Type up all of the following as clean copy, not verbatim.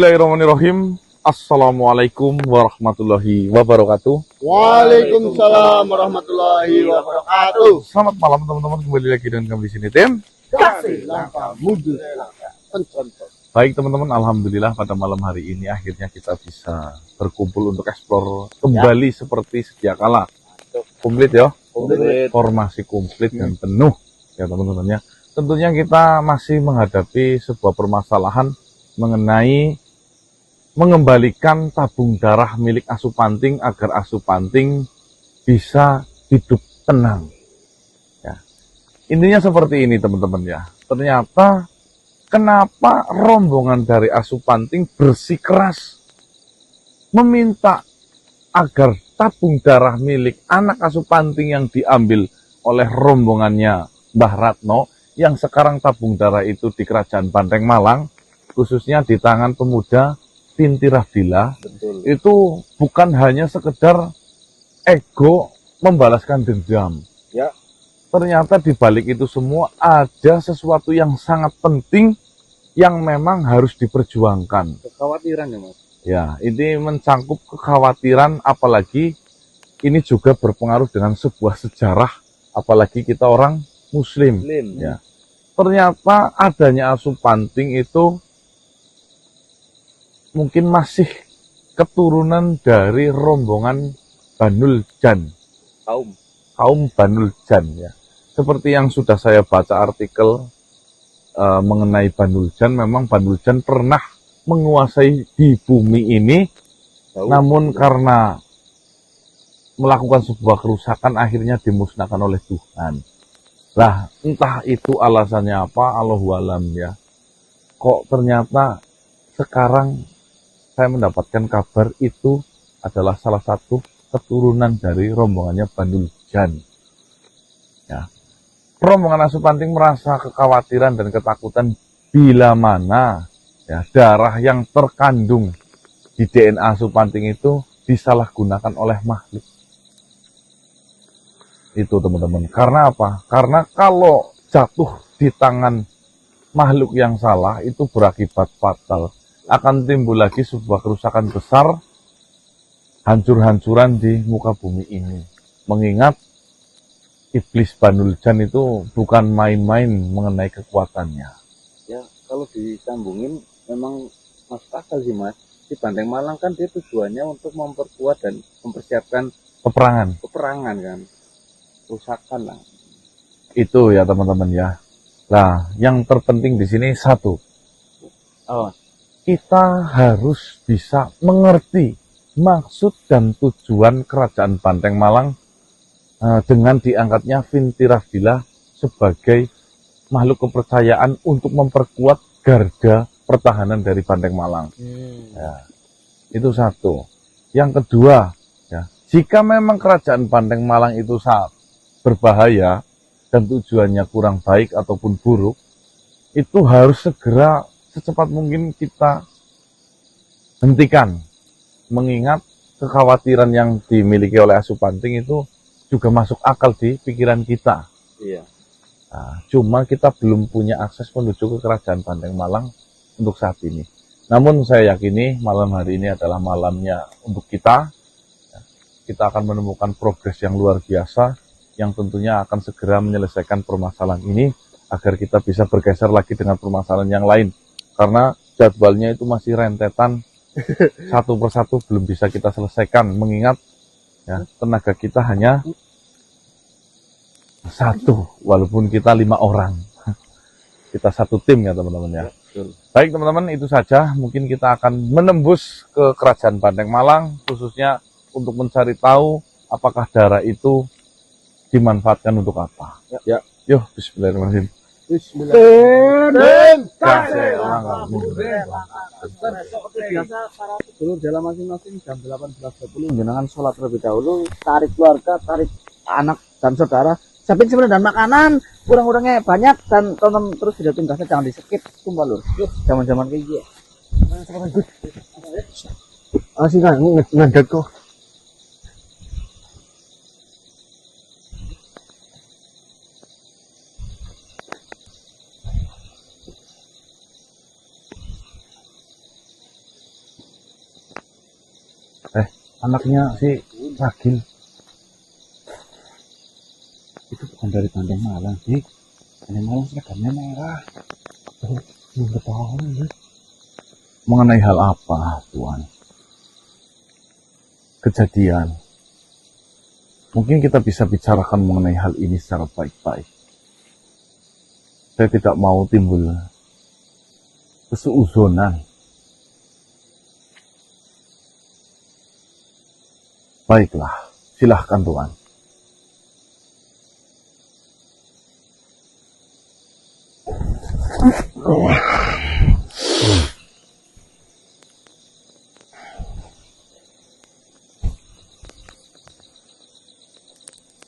Bismillahirrahmanirrahim. Assalamualaikum warahmatullahi wabarakatuh. Waalaikumsalam warahmatullahi wabarakatuh. Selamat malam teman-teman, kembali lagi dengan kami di sini tim. Kasih langkah mundur pencontoh. Baik teman-teman, alhamdulillah pada malam hari ini akhirnya kita bisa berkumpul untuk eksplor kembali seperti sedia kala. Komplit ya, formasi komplit dan penuh ya teman-teman ya. Tentunya kita masih menghadapi sebuah permasalahan mengenai mengembalikan tabung darah milik Asuh Panting agar Asuh Panting bisa hidup tenang. Ya. Intinya seperti ini teman-teman ya. Ternyata kenapa rombongan dari Asuh Panting bersikeras meminta agar tabung darah milik anak Asuh Panting yang diambil oleh rombongannya Mbah Ratno, yang sekarang tabung darah itu di Kerajaan Banteng Malang, khususnya di tangan pemuda Finti Rafila, itu bukan hanya sekedar ego membalaskan dendam. Ya. Ternyata di balik itu semua ada sesuatu yang sangat penting yang memang harus diperjuangkan. Kekhawatiran ya Mas. Ya, ini mencangkup kekhawatiran, apalagi ini juga berpengaruh dengan sebuah sejarah, apalagi kita orang Muslim. Ya. Ternyata adanya Asuh Panting itu mungkin masih keturunan dari rombongan Banul Jan, kaum Banul Jan ya. Seperti yang sudah saya baca artikel mengenai Banul Jan, memang Banul Jan pernah menguasai di bumi ini, namun karena melakukan sebuah kerusakan akhirnya dimusnahkan oleh Tuhan. Lah, entah itu alasannya apa, Allahu alam ya. Kok ternyata sekarang saya mendapatkan kabar itu adalah salah satu keturunan dari rombongannya Banul Jan. Ya. Rombongan Asuh Panting merasa kekhawatiran dan ketakutan bila mana ya, darah yang terkandung di DNA Asuh Panting itu disalahgunakan oleh makhluk. Itu teman-teman. Karena apa? Karena kalau jatuh di tangan makhluk yang salah itu berakibat fatal. Akan timbul lagi sebuah kerusakan besar, hancur-hancuran di muka bumi ini. Mengingat iblis Banul Jan itu bukan main-main mengenai kekuatannya. Ya, kalau disambungin memang masuk akal sih Mas. Di Banteng Malang kan dia tujuannya untuk memperkuat dan mempersiapkan peperangan kan. Kerusakan lah. Itu ya teman-teman ya. Nah, yang terpenting di sini satu. Kita harus bisa mengerti maksud dan tujuan Kerajaan Banteng Malang dengan diangkatnya Finti Rafila sebagai makhluk kepercayaan untuk memperkuat garda pertahanan dari Banteng Malang. Ya, itu satu. Yang kedua, ya, jika memang Kerajaan Banteng Malang itu sangat berbahaya dan tujuannya kurang baik ataupun buruk, itu harus segera secepat mungkin kita hentikan, mengingat kekhawatiran yang dimiliki oleh Asuh Panting itu juga masuk akal di pikiran kita. Iya. Nah, cuma kita belum punya akses menuju ke Kerajaan Banteng Malang untuk saat ini. Namun saya yakini malam hari ini adalah malamnya untuk kita. Kita akan menemukan progres yang luar biasa yang tentunya akan segera menyelesaikan permasalahan ini agar kita bisa bergeser lagi dengan permasalahan yang lain. Karena jadwalnya itu masih rentetan, satu persatu belum bisa kita selesaikan, mengingat ya, tenaga kita hanya satu, walaupun kita 5 orang. Kita satu tim ya teman-teman ya. Baik teman-teman, itu saja. Mungkin kita akan menembus ke Kerajaan Banteng Malang, khususnya untuk mencari tahu apakah darah itu dimanfaatkan untuk apa. Ya. Yuk, bismillahirrahmanirrahim. Seperti biasa para sedulur jalan masing-masing jam 18.20 jenengan sholat terlebih dahulu, tarik keluarga, tarik anak dan saudara, siapin sebenarnya dan makanan kurang-kurangnya banyak, dan tonton terus video tuntasnya, jangan di skip, sumpah lur. Yuk, zaman-zaman kayak gini. Asih kan ngedet kok. Anaknya si Ragil. Itu bukan dari Bandeng Malang, Dik. Bandeng Malang seragamnya merah. Belum ketahuan, Dik. Mengenai hal apa, Tuan? Kejadian. Mungkin kita bisa bicarakan mengenai hal ini secara baik-baik. Saya tidak mau timbul kesuuzonan. Baiklah, silahkan Tuan.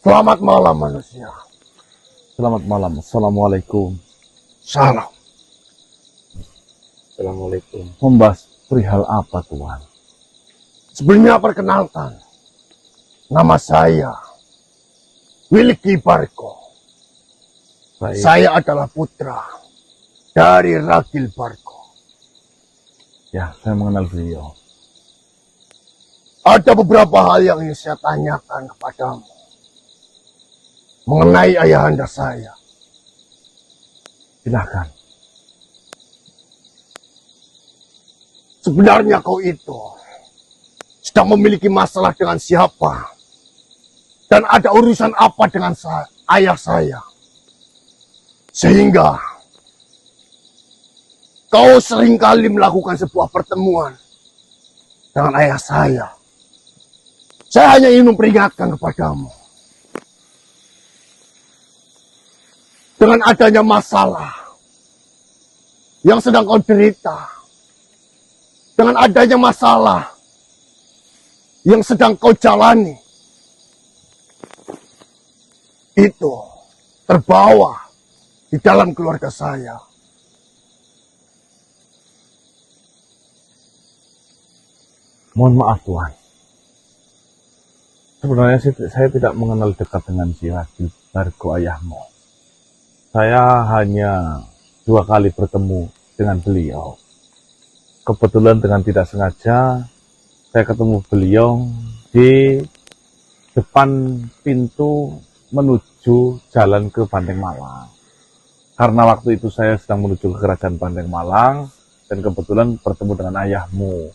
Selamat malam manusia. Selamat malam. Assalamualaikum. Salam. Assalamualaikum. Membahas perihal apa, Tuan? Sebelumnya perkenalkan, nama saya Wilki Barko. Baik. Saya adalah putra dari Ragil Barko. Ya, saya mengenal beliau. Ada beberapa hal yang ingin saya tanyakan kepadamu mengenai ayahanda saya. Silahkan. Sebenarnya kau itu sedang memiliki masalah dengan siapa? Dan ada urusan apa dengan ayah saya? Sehingga kau seringkali melakukan sebuah pertemuan dengan ayah saya. Saya hanya ingin memperingatkan kepadamu. Dengan adanya masalah yang sedang kau derita, dengan adanya masalah yang sedang kau jalani, itu terbawa di dalam keluarga saya. Mohon maaf, Tuan. Sebenarnya saya tidak mengenal dekat dengan si Ragil Barko ayahmu. Saya hanya 2 kali bertemu dengan beliau. Kebetulan dengan tidak sengaja, saya ketemu beliau di depan pintu menuju jalan ke Bandeng Malang. Karena waktu itu saya sedang menuju ke kerajaan Bandeng Malang, dan kebetulan bertemu dengan ayahmu.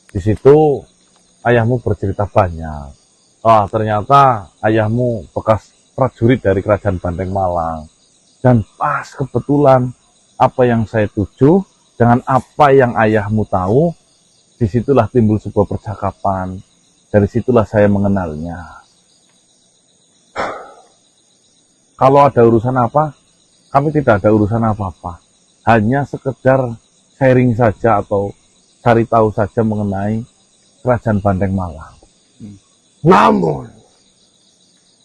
Di situ, ayahmu bercerita banyak. Ternyata ayahmu bekas prajurit dari kerajaan Bandeng Malang. Dan pas kebetulan apa yang saya tuju dengan apa yang ayahmu tahu, disitulah timbul sebuah percakapan. Dari situlah saya mengenalnya. Kalau ada urusan apa, kami tidak ada urusan apa-apa. Hanya sekedar sharing saja atau cari tahu saja mengenai kerajaan Bandeng Malang. Namun,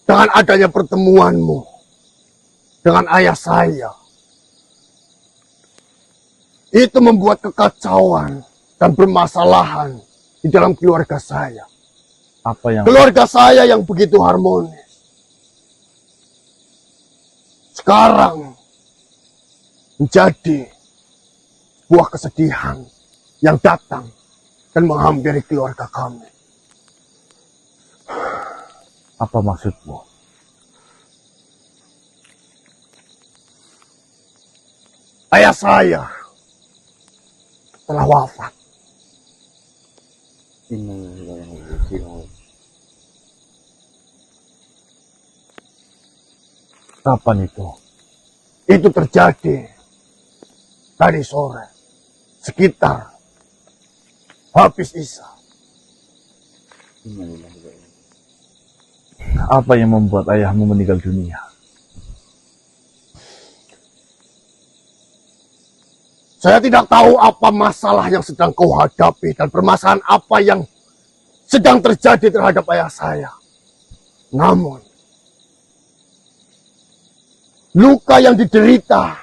dengan adanya pertemuanmu dengan ayah saya, itu membuat kekacauan dan permasalahan di dalam keluarga saya. Apa yang Keluarga saya yang begitu harmonis, sekarang menjadi sebuah kesedihan yang datang dan menghampiri keluarga kami. apa maksudmu? Ayah saya telah wafat. Kapan itu? Itu terjadi tadi sore, sekitar habis Isya. Apa yang membuat ayahmu meninggal dunia? Saya tidak tahu apa masalah yang sedang kau hadapi dan permasalahan apa yang sedang terjadi terhadap ayah saya. Namun, luka yang diderita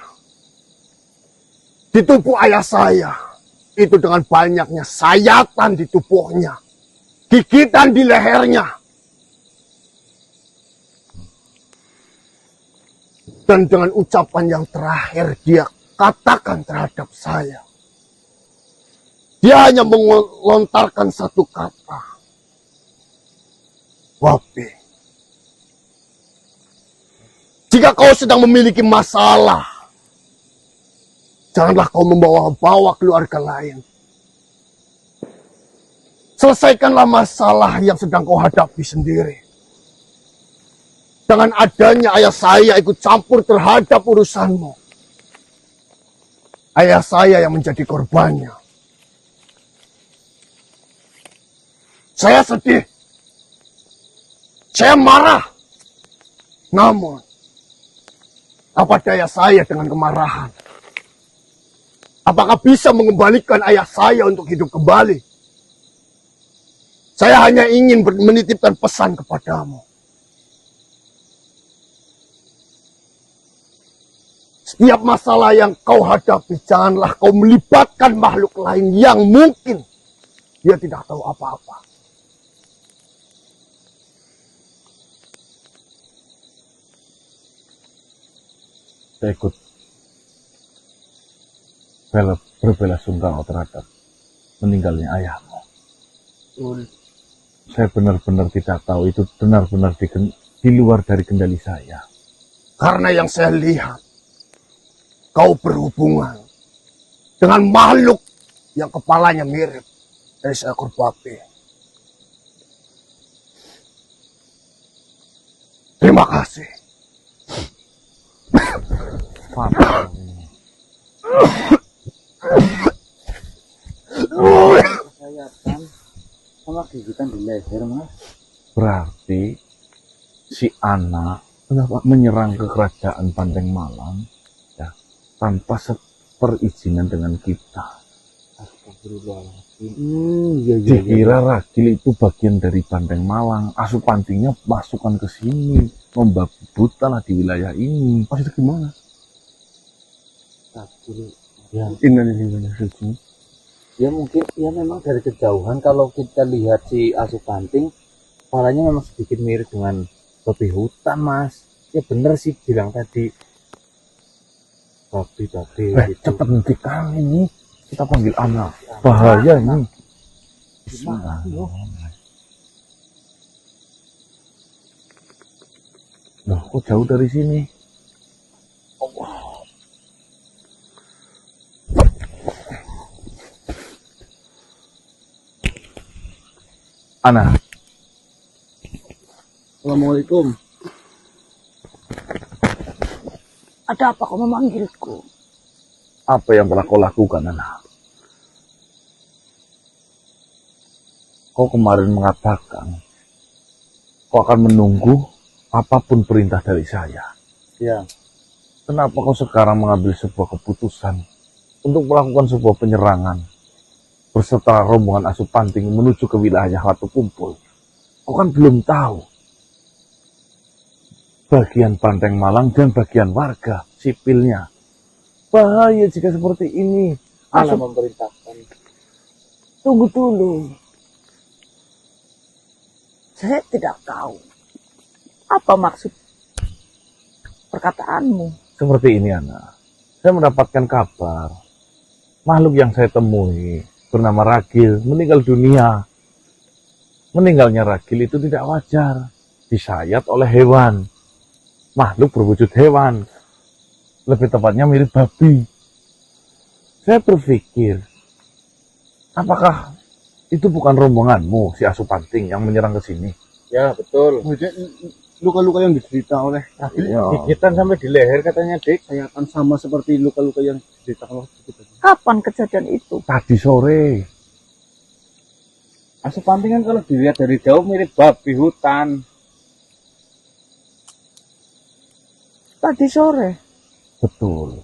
di tubuh ayah saya itu dengan banyaknya sayatan di tubuhnya, gigitan di lehernya, dan dengan ucapan yang terakhir dia katakan terhadap saya, dia hanya melontarkan satu kata. Bapi. Jika kau sedang memiliki masalah, janganlah kau membawa-bawa keluarga lain. Selesaikanlah masalah yang sedang kau hadapi sendiri. Dengan adanya ayah saya ikut campur terhadap urusanmu. Ayah saya yang menjadi korbannya. Saya sedih. Saya marah. Namun, apa daya saya dengan kemarahan? Apakah bisa mengembalikan ayah saya untuk hidup kembali? Saya hanya ingin menitipkan pesan kepadamu. Setiap masalah yang kau hadapi, janganlah kau melibatkan makhluk lain yang mungkin dia tidak tahu apa-apa. Saya ikut berbela sungkawa terhadap meninggalnya ayahmu. Saya benar-benar tidak tahu, itu benar-benar di luar dari kendali saya. Karena yang saya lihat, kau berhubungan dengan makhluk yang kepalanya mirip dari seekor babi. Terima kasih. Saya kan sama gigitan di leher, Mas. Berarti si anak menyerang ke kerajaan Pandeng Malang ya, tanpa perizinan dengan kita. Dikira Ragil itu bagian dari Pandeng Malang, Asupantingnya masukkan ke sini, membabi buta lah di wilayah ini. Maksudnya gimana? Ya. Suci. Ya mungkin ya memang dari kejauhan kalau kita lihat si Asupanting kepalanya memang sedikit mirip dengan babi hutan, Mas. Ya bener sih bilang tadi babi gitu. Cepat hentikan ini, kita panggil anak, bahaya ini. Loh, kok jauh dari sini? Ana, Assalamualaikum. Ada apa kau memanggilku? apa yang telah kau lakukan, Ana? Kau kemarin mengatakan kau akan menunggu apapun perintah dari saya. Ya, Kenapa kau sekarang mengambil sebuah keputusan untuk melakukan sebuah penyerangan berserta rombongan Asupanting menuju ke wilayah Watu Kumpul? Kau kan belum tahu bagian Pandeng Malang dan bagian warga sipilnya. Bahaya jika seperti ini. Allah memerintahkan. Tunggu dulu. Saya tidak tahu apa maksud perkataanmu. Seperti ini, anak. Saya mendapatkan kabar makhluk yang saya temui bernama Ragil meninggal dunia. Meninggalnya Ragil itu tidak wajar. Disayat oleh hewan. Makhluk berwujud hewan. Lebih tepatnya mirip babi. Saya berpikir, apakah itu bukan rombonganmu, si Asupanting yang menyerang ke sini? Ya, betul. Luka-luka yang diderita oleh Ragil Ya. Gigitan sampai di leher katanya, Dik. saya akan sama seperti luka-luka yang diderita kalau kita. Kapan kejadian itu? Tadi sore. Asupanting kan kalau dilihat dari jauh mirip babi hutan. Tadi sore. Betul.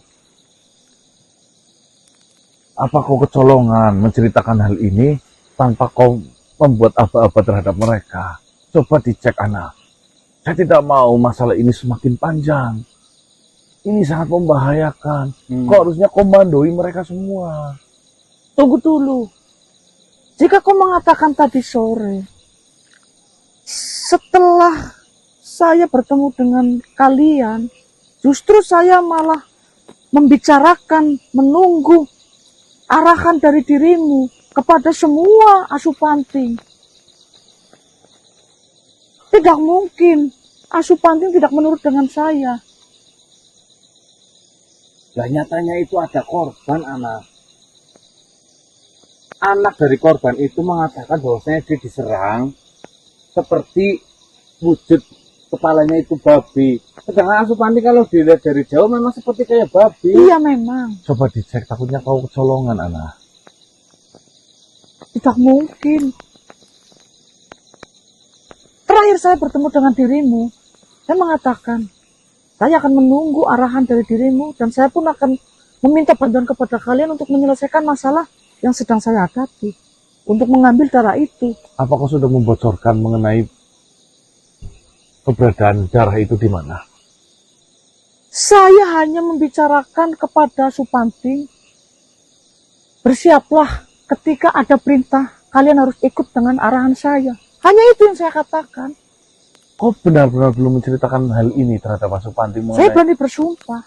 Apa kau kecolongan menceritakan hal ini tanpa kau membuat aba-aba terhadap mereka? Coba dicek, anak. Saya tidak mau masalah ini semakin panjang. Ini sangat membahayakan. Kau harusnya komandoi mereka semua. Tunggu dulu. Jika kau mengatakan tadi sore, setelah saya bertemu dengan kalian, justru saya malah membicarakan, menunggu arahan dari dirimu kepada semua Asupanting. Tidak mungkin. Asupanting tidak menurut dengan saya. Lah nyatanya itu ada korban, anak. Anak dari korban itu mengatakan bahwasanya dia diserang seperti wujud kepalanya itu babi. Sedangkan Asupanti kalau dilihat dari jauh memang seperti kayak babi. Iya memang. Coba dicek, takutnya kau kecolongan, Ana. Tidak mungkin. Terakhir saya bertemu dengan dirimu, saya mengatakan, saya akan menunggu arahan dari dirimu dan saya pun akan meminta bantuan kepada kalian untuk menyelesaikan masalah yang sedang saya hadapi. Untuk mengambil darah itu. Apa kau sudah membocorkan mengenai keberadaan darah itu di mana? Saya hanya membicarakan kepada Supanting, bersiaplah ketika ada perintah, kalian harus ikut dengan arahan saya. Hanya itu yang saya katakan. Kau benar-benar belum menceritakan hal ini terhadap Pak Supanti mengenai... Saya berani bersumpah.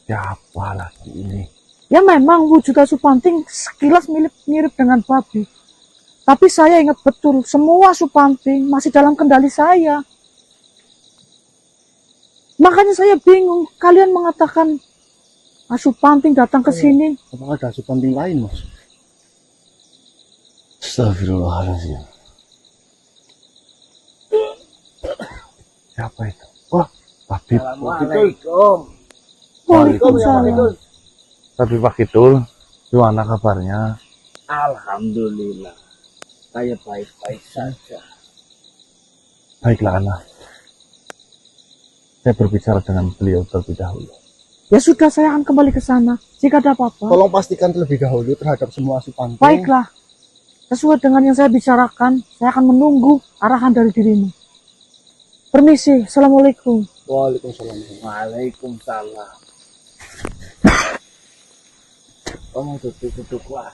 Siapa lagi ini? Ya memang wujud Supanting sekilas mirip dengan babi. Tapi saya ingat betul, semua Supanting masih dalam kendali saya. Makanya saya bingung, kalian mengatakan Supanting datang ke sini. Apakah ada Asupanting lain, Mas? Astagfirullahaladzim. Siapa itu? Wah, Tabib. Assalamualaikum. Waalaikumsalam. Tapi Pak Kidul, gimana kabarnya? Alhamdulillah. Saya baik-baik saja. Baiklah, Ana. Saya berbicara dengan beliau terlebih dahulu. Ya sudah, saya akan kembali ke sana. Jika ada apa-apa, Tolong pastikan terlebih dahulu terhadap semua Asupanting. baiklah. Sesuai dengan yang saya bicarakan, saya akan menunggu arahan dari dirimu. Permisi, Assalamualaikum. Waalaikumsalam. Waalaikumsalam. Kamu duduk lah.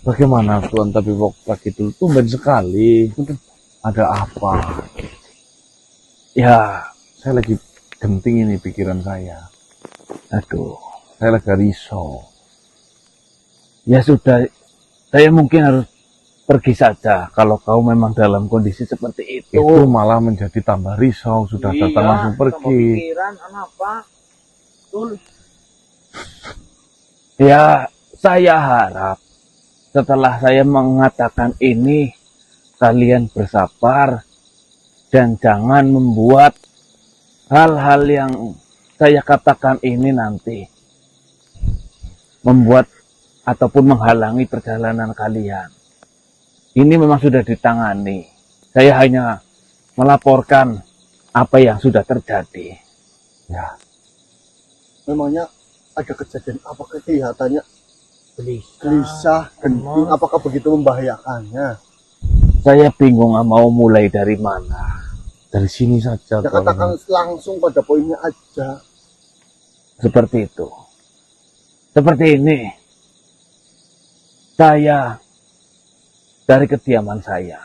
Bagaimana Tuan Tabib Pak Kidul? Tumben sekali. Ada apa? Ya, saya lagi genting ini pikiran saya. Aduh, saya lagi risau. Ya sudah, saya mungkin harus pergi saja kalau kau memang dalam kondisi seperti itu. Itu malah menjadi tambah risau. Sudah datang langsung pergi. Pikiran apa? Ya, saya harap setelah saya mengatakan ini, kalian bersabar dan jangan membuat hal-hal yang saya katakan ini nanti membuat ataupun menghalangi perjalanan kalian. Ini memang sudah ditangani. Saya hanya melaporkan apa yang sudah terjadi. Ya, Memangnya ada kejadian apa, kelihatannya gelisah, genting, apakah begitu membahayakannya? Saya bingung mau mulai dari mana. dari sini saja. Ya katakan langsung pada poinnya aja. Seperti itu. Seperti ini. Saya dari kediaman saya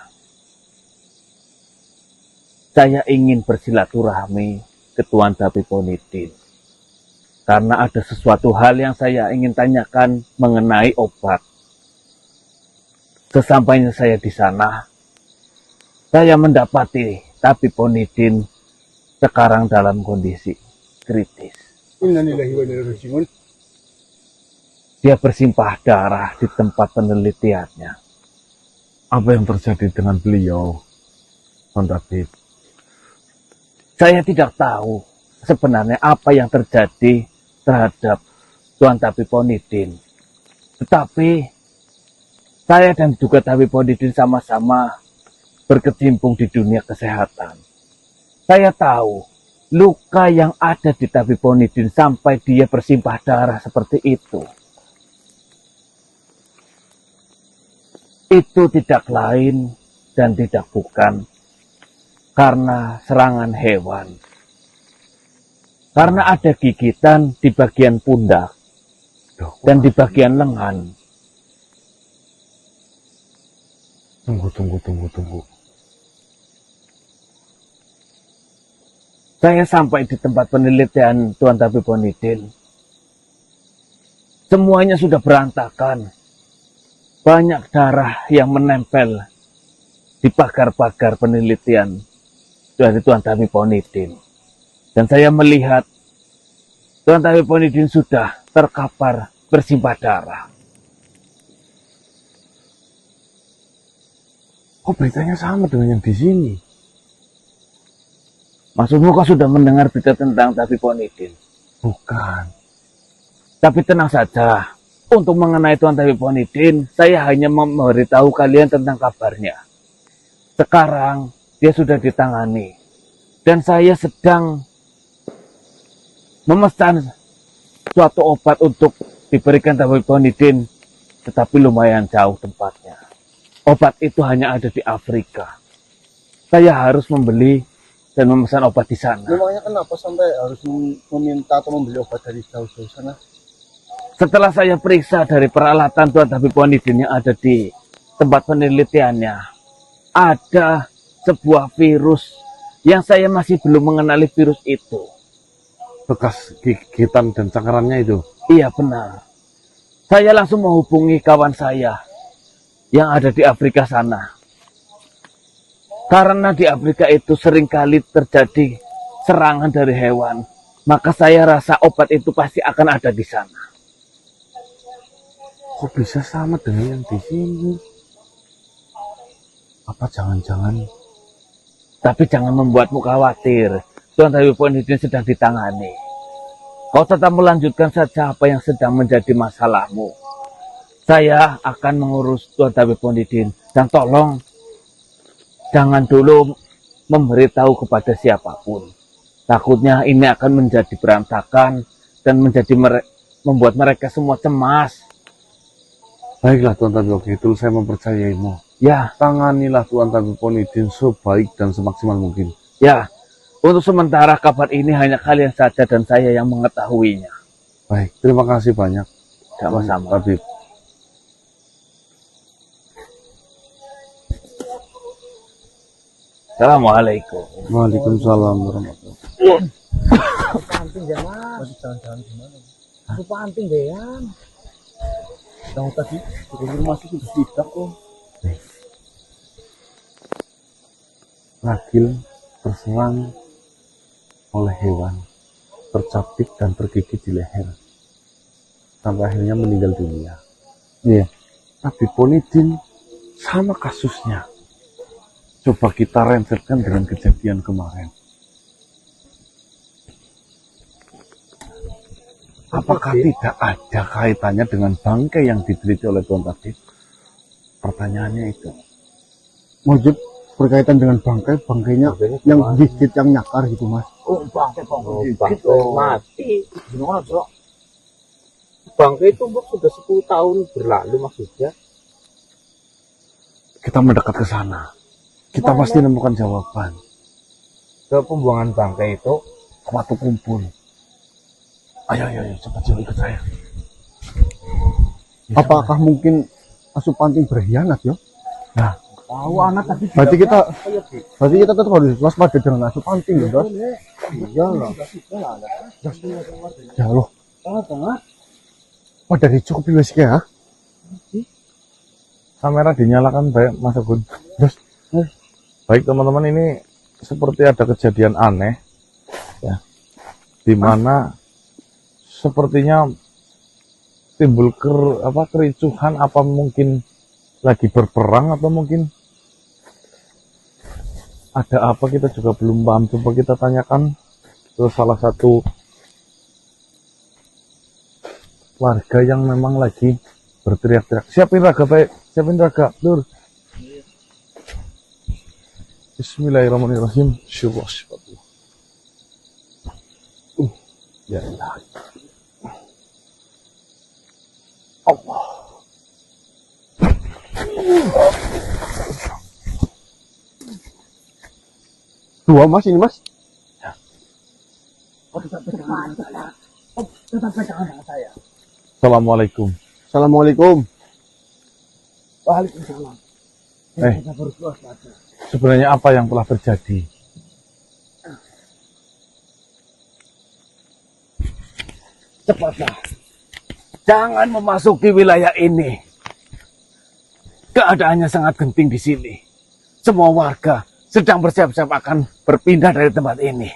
ingin bersilaturahmi ke Tuan Tabib Onidin. Karena ada sesuatu hal yang saya ingin tanyakan mengenai obat. Sesampainya saya di sana, saya mendapati Tabib Onidin sekarang dalam kondisi kritis. Innalillahi wa inna ilaihi raji'un. Dia bersimpah darah di tempat penelitiannya. Apa yang terjadi dengan beliau, Tuan Tabib? Saya tidak tahu sebenarnya apa yang terjadi terhadap Tuan Tabib Onidin. Tetapi saya dan juga Tabib Onidin sama-sama berkecimpung di dunia kesehatan. Saya tahu luka yang ada di Tabib Onidin sampai dia bersimpah darah seperti itu. Itu tidak lain dan tidak bukan karena serangan hewan. Karena ada gigitan di bagian pundak dan di bagian lengan. Tunggu. Saya sampai di tempat penelitian Tuan Tabib Onidin. Semuanya sudah berantakan. Banyak darah yang menempel di pagar-pagar penelitian dari Tuan Tamiponidin. Dan saya melihat Tuan Tamiponidin sudah terkapar bersimbah darah. Kok beritanya sama dengan yang di sini? Maksudmu kau sudah mendengar berita tentang Tamiponidin? Bukan. Tapi tenang saja. Untuk mengenai Tuan Tamiponidin, saya hanya memberitahu kalian tentang kabarnya. Sekarang dia sudah ditangani. Dan saya sedang memesan suatu obat untuk diberikan Tamiponidin, tetapi lumayan jauh tempatnya. Obat itu hanya ada di Afrika. Saya harus membeli dan memesan obat di sana. Memangnya kenapa sampai harus meminta atau membeli obat dari jauh-jauh sana? Setelah saya periksa dari peralatan Tuan Tamiponidin yang ada di tempat penelitiannya, ada sebuah virus yang saya masih belum mengenali virus itu. Bekas gigitan dan cakarannya itu. Iya benar. Saya langsung menghubungi kawan saya yang ada di Afrika sana. Karena di Afrika itu seringkali terjadi serangan dari hewan, maka saya rasa obat itu pasti akan ada di sana. Kok bisa sama dengan yang di sini? Apa jangan-jangan? Tapi jangan membuatmu khawatir. Tuan Tamiponidin sedang ditangani. Kau tetap melanjutkan saja apa yang sedang menjadi masalahmu. Saya akan mengurus Tuan Tamiponidin. Dan tolong, jangan dulu memberitahu kepada siapapun. Takutnya ini akan menjadi berantakan dan membuat mereka semua cemas. Baiklah Tuan Tamiponidin, saya mempercayaimu. Ya, Tanganilah Tuan Tamiponidin sebaik dan semaksimal mungkin. ya. Untuk sementara kabar ini hanya kalian saja dan saya yang mengetahuinya. Baik, terima kasih banyak. Sama-sama. Tabib. Assalamualaikum. Waalaikumsalam warahmatullahi wabarakatuh. Panting ya mas. Jangan-jangan gimana? Aku panting deh ya. Tahu tadi di rumah itu sudah tidak kok. Ragil terserang oleh hewan, tercapik dan tergigit di leher, sampai akhirnya meninggal dunia. Iya. Tamiponidin sama kasusnya. Coba kita rensetkan dengan kejadian kemarin. Apakah tidak ada kaitannya dengan bangkai yang diteliti oleh Tuan Tabib? Pertanyaannya itu. Maksud berkaitan dengan bangkainya yang gigit, yang nyakar gitu mas. Oh bangke Mati. Gimana cok? Bangkai itu sudah 10 tahun berlalu maksudnya. Kita mendekat ke sana. Kita pasti menemukan jawaban. Ke pembuangan bangkai itu. Ke Watu Kumpul. Ayo, cepat ikut saya. Apakah mungkin Asupanting berkhianat ya? Nah, Tahu anak tadi. Berarti kita tetap harus waspada dengan Asupanting ya, Dos. Iya lah. Ya loh. Pada dicukupi wes ya. kamera dinyalakan baik Mas Agun. Dos. Baik teman-teman, ini seperti ada kejadian aneh ya, di mana sepertinya timbul kericuhan, apa mungkin lagi berperang atau mungkin ada apa, kita juga belum paham. Coba kita tanyakan ke salah satu warga yang memang lagi berteriak-teriak. Siapin raga, baik, siapin raga, Lur. Bismillahirrahmanirrahim. Syukur. Ya Allah. Allah. Dua mas ini mas. Assalamualaikum. Assalamualaikum. Waalaikumsalam. Sebenarnya apa yang telah terjadi? Cepatlah. Jangan memasuki wilayah ini. Keadaannya sangat genting di sini. semua warga sedang bersiap-siap akan berpindah dari tempat ini.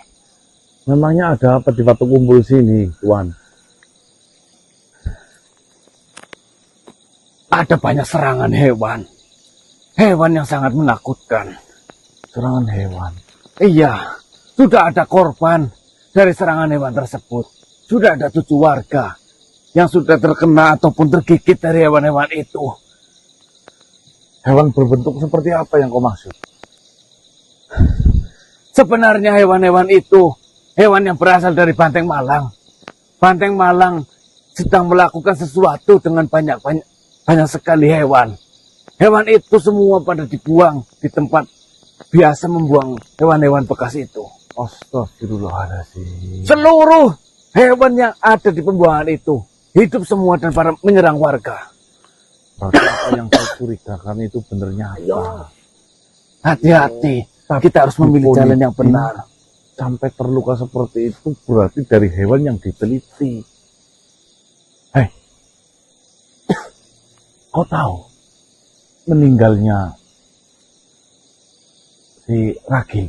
Memangnya ada apa di Watu Kumpul sini, Tuan? Ada banyak serangan hewan. Hewan yang sangat menakutkan. Serangan hewan. Iya, sudah ada korban dari serangan hewan tersebut. Sudah ada 7 warga yang sudah terkena ataupun tergigit dari hewan-hewan itu. Hewan berbentuk seperti apa yang kau maksud? Sebenarnya hewan-hewan itu hewan yang berasal dari Banteng Malang. Banteng Malang sedang melakukan sesuatu dengan banyak sekali hewan. Hewan itu semua pada dibuang di tempat biasa membuang hewan-hewan bekas itu. Astagfirullahaladzim. Seluruh hewan yang ada di pembuangan itu hidup semua dan pada menyerang warga. Berarti apa yang saya curigakan itu benar nyata. Hati-hati, kita harus memilih jalan yang benar. Sampai terluka seperti itu berarti dari hewan yang diteliti. Hei, kau tahu meninggalnya si Ragil?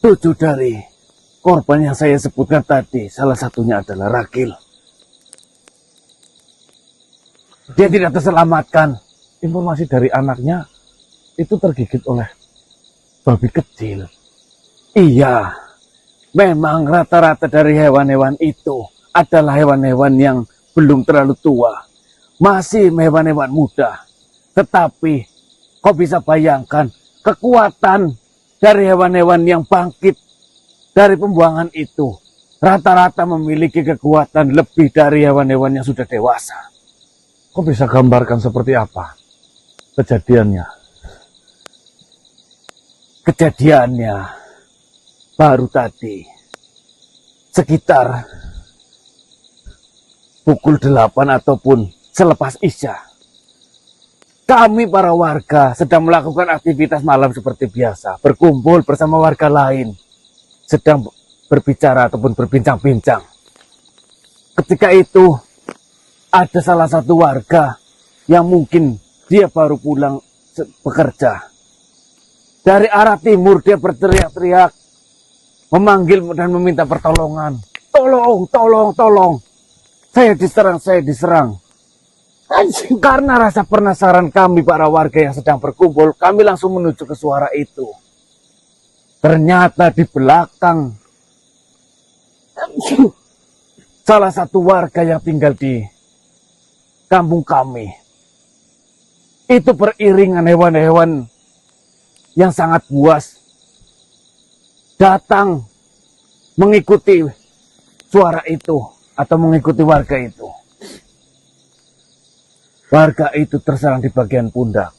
7 dari korban yang saya sebutkan tadi, salah satunya adalah Ragil. Dia tidak terselamatkan. Informasi dari anaknya itu tergigit oleh babi kecil. Iya, memang rata-rata dari hewan-hewan itu adalah hewan-hewan yang belum terlalu tua. Masih hewan-hewan muda. Tetapi, kau bisa bayangkan kekuatan dari hewan-hewan yang bangkit dari pembuangan itu. Rata-rata memiliki kekuatan lebih dari hewan-hewan yang sudah dewasa. Kau bisa gambarkan seperti apa kejadiannya? Kejadiannya baru tadi sekitar pukul 8 ataupun selepas Isya. Kami para warga sedang melakukan aktivitas malam seperti biasa, berkumpul bersama warga lain, sedang berbicara ataupun berbincang-bincang. Ketika itu ada salah satu warga yang mungkin dia baru pulang bekerja. Dari arah timur dia berteriak-teriak, memanggil dan meminta pertolongan. Tolong, tolong, tolong. Saya diserang. Karena rasa penasaran kami para warga yang sedang berkumpul, kami langsung menuju ke suara itu. Ternyata di belakang salah satu warga yang tinggal di kampung kami, itu beriringan hewan-hewan yang sangat buas datang mengikuti suara itu atau mengikuti warga itu. Warga itu terserang di bagian pundak.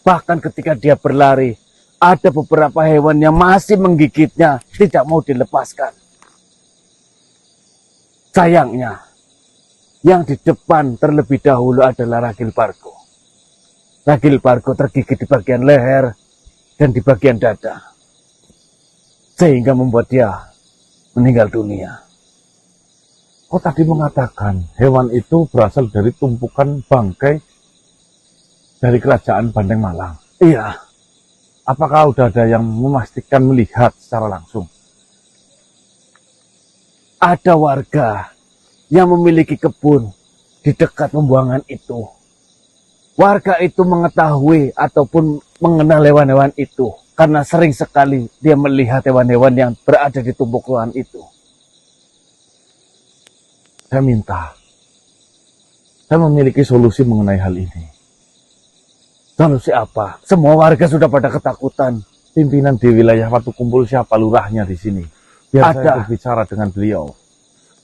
Bahkan ketika dia berlari, ada beberapa hewan yang masih menggigitnya, tidak mau dilepaskan. Sayangnya, yang di depan terlebih dahulu adalah Ragil Pargo. Ragil Pargo tergigit di bagian leher dan di bagian dada, sehingga membuat dia meninggal dunia. Kau tadi mengatakan hewan itu berasal dari tumpukan bangkai dari kerajaan Banteng Malang. Iya, Apakah sudah ada yang memastikan melihat secara langsung? ada warga yang memiliki kebun di dekat pembuangan itu. Warga itu mengetahui ataupun mengenal hewan-hewan itu karena sering sekali dia melihat hewan-hewan yang berada di tumpukan itu. Saya memiliki solusi mengenai hal ini. Solusi apa? Semua warga sudah pada ketakutan. Pimpinan di wilayah Watu Kumpul siapa lurahnya di sini? Biar saya Ada. berbicara dengan beliau.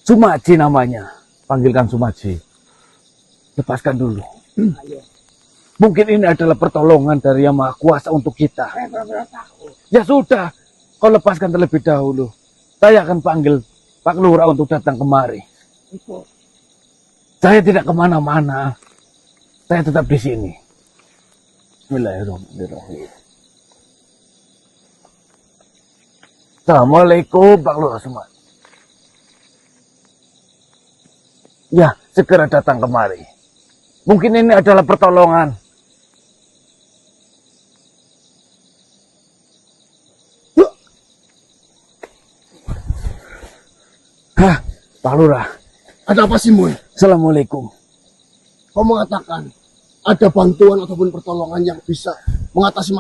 Sumaji namanya. Panggilkan Sumaji. Lepaskan dulu. Mungkin ini adalah pertolongan dari Yang Maha Kuasa untuk kita. Ya sudah, kau lepaskan terlebih dahulu. Saya akan panggil Pak Lurah untuk datang kemari. Saya tidak kemana-mana. Saya tetap di sini. Bismillahirrahmanirrahim. Assalamualaikum Pak Lurah semua. Ya, segera datang kemari. Mungkin ini adalah pertolongan. Hah, Pak Lurah. Ada apa sih, Moy? Assalamualaikum. Kau mengatakan ada bantuan ataupun pertolongan yang bisa mengatasi